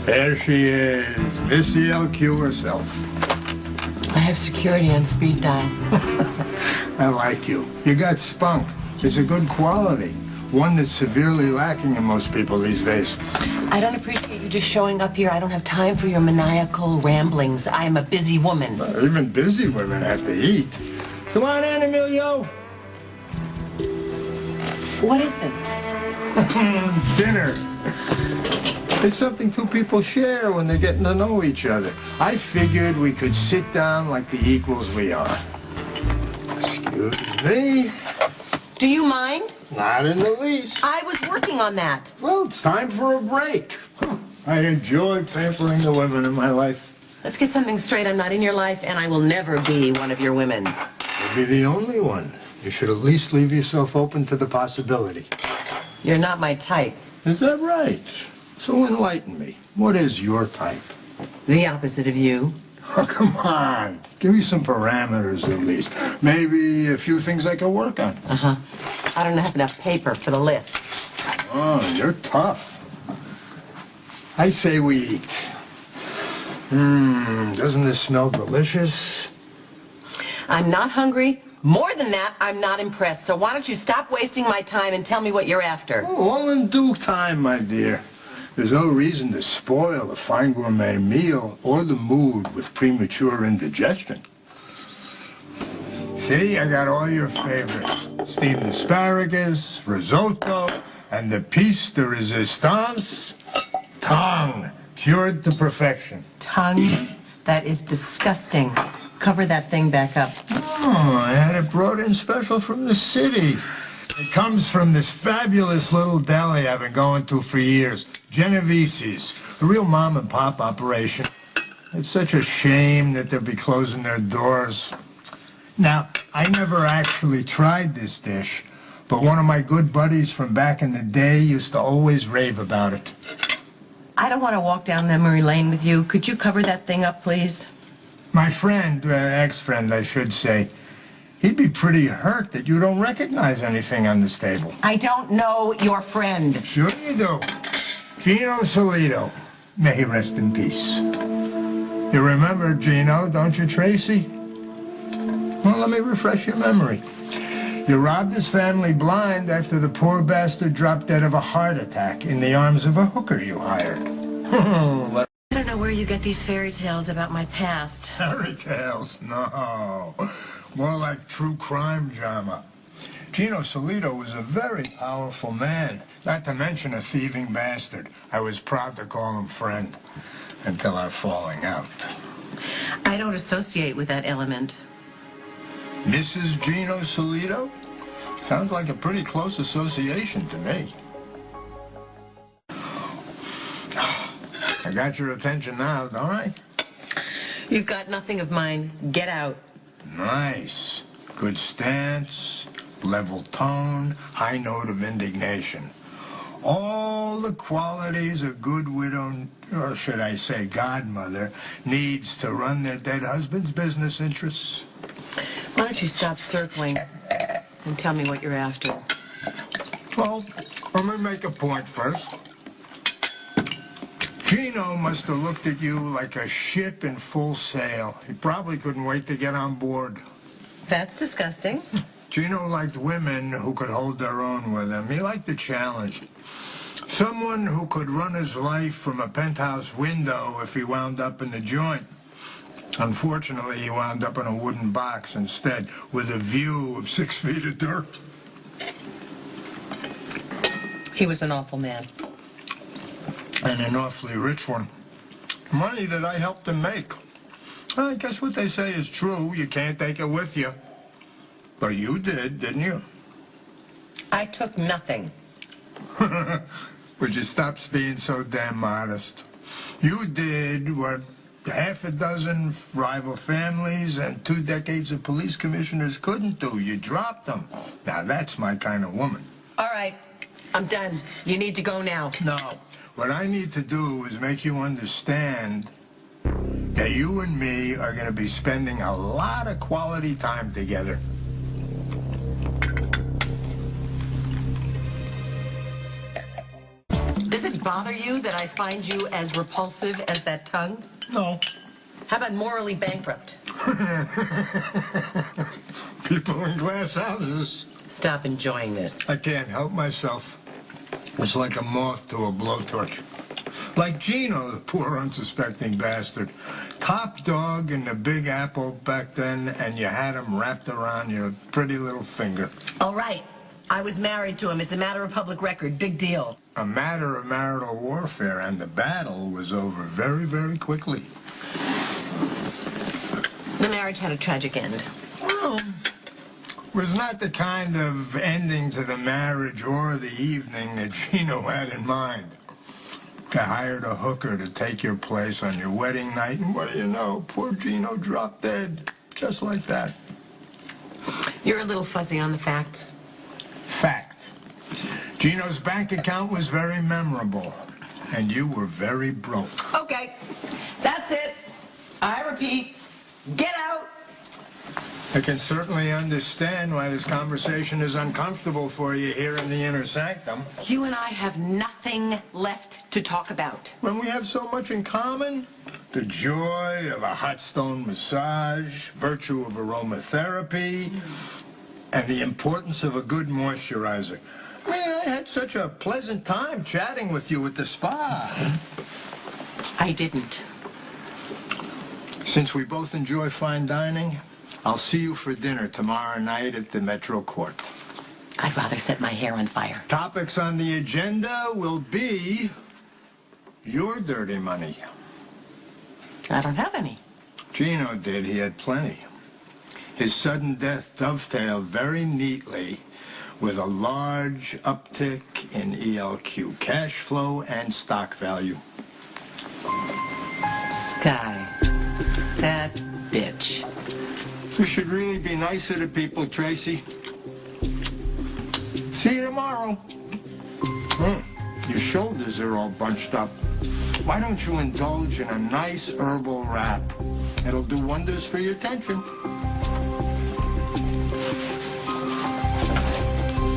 There she is, Miss ELQ herself. I have security on speed dial. I like you. You got spunk. It's a good quality. One that's severely lacking in most people these days. I don't appreciate you just showing up here. I don't have time for your maniacal ramblings. I am a busy woman. Even busy women have to eat. Come on in, Emilio. What is this? Dinner. It's something two people share when they're getting to know each other. I figured we could sit down like the equals we are. Excuse me. Do you mind? Not in the least. I was working on that. Well, it's time for a break. I enjoy pampering the women in my life. Let's get something straight. I'm not in your life, and I will never be one of your women. You'll be the only one. You should at least leave yourself open to the possibility. You're not my type. Is that right? So enlighten me. What is your type? The opposite of you. Oh, come on. Give me some parameters at least. Maybe a few things I can work on. Uh-huh. I don't have enough paper for the list. Oh, you're tough. I say we eat. Doesn't this smell delicious? I'm not hungry. More than that, I'm not impressed. So why don't you stop wasting my time and tell me what you're after? Oh, all in due time, my dear. There's no reason to spoil a fine gourmet meal or the mood with premature indigestion. See, I got all your favorites. Steamed asparagus, risotto, and the piece de resistance, tongue, cured to perfection. Tongue? That is disgusting. Cover that thing back up. Oh, I had it brought in special from the city. It comes from this fabulous little deli I've been going to for years, Genovese's, a real mom-and-pop operation. It's such a shame that they'll be closing their doors. Now, I never actually tried this dish, but one of my good buddies from back in the day used to always rave about it. I don't want to walk down memory lane with you. Could you cover that thing up, please? My friend, ex-friend, I should say, he'd be pretty hurt that you don't recognize anything on this table. I don't know your friend. Sure you do. Gino Solito. May he rest in peace. You remember Gino, don't you, Tracy? Well, let me refresh your memory. You robbed his family blind after the poor bastard dropped dead of a heart attack in the arms of a hooker you hired. I don't know where you get these fairy tales about my past. Fairy tales? No. More like true crime drama. Gino Solito was a very powerful man, not to mention a thieving bastard. I was proud to call him friend until our falling out. I don't associate with that element. Mrs. Gino Solito? Sounds like a pretty close association to me. I got your attention now, don't I? You've got nothing of mine. Get out. Nice. Good stance, level tone, high note of indignation. All the qualities a good widow, or should I say godmother, needs to run their dead husband's business interests. Why don't you stop circling and tell me what you're after? Well, let me make a point first. Gino must have looked at you like a ship in full sail. He probably couldn't wait to get on board. That's disgusting. Gino liked women who could hold their own with him. He liked the challenge. Someone who could run his life from a penthouse window if he wound up in the joint. Unfortunately, he wound up in a wooden box instead, with a view of 6 feet of dirt. He was an awful man. And an awfully rich one. Money that I helped him make. I guess what they say is true. You can't take it with you. But you did, didn't you? I took nothing. Would you stop being so damn modest? You did what half a dozen rival families and 2 decades of police commissioners couldn't do. You dropped them. Now, that's my kind of woman. All right. I'm done. You need to go now. No. What I need to do is make you understand that you and me are going to be spending a lot of quality time together. Does it bother you that I find you as repulsive as that tongue? No. How about morally bankrupt? People in glass houses. Stop enjoying this. I can't help myself. It's like a moth to a blowtorch. Like Gino, the poor unsuspecting bastard. Top dog in the Big Apple back then, and you had him wrapped around your pretty little finger. All right. I was married to him. It's a matter of public record. Big deal. A matter of marital warfare, and the battle was over very, very quickly. The marriage had a tragic end. Well, it was not the kind of ending to the marriage or the evening that Gino had in mind. I hired a hooker to take your place on your wedding night, and what do you know? Poor Gino dropped dead, just like that. You're a little fuzzy on the facts. Fact. Gino's bank account was very memorable, and you were very broke. Okay. That's it. I repeat, get out. I can certainly understand why this conversation is uncomfortable for you here in the inner sanctum. You and I have nothing left to talk about. When we have so much in common, the joy of a hot stone massage, virtue of aromatherapy, and the importance of a good moisturizer. I mean, I had such a pleasant time chatting with you at the spa. I didn't. Since we both enjoy fine dining, I'll see you for dinner tomorrow night at the Metro Court. I'd rather set my hair on fire. Topics on the agenda will be your dirty money. I don't have any. Gino did. He had plenty. His sudden death dovetailed very neatly with a large uptick in ELQ, cash flow and stock value. Sky. That bitch. You should really be nicer to people, Tracy. See you tomorrow. Your shoulders are all bunched up. Why don't you indulge in a nice herbal wrap? It'll do wonders for your tension.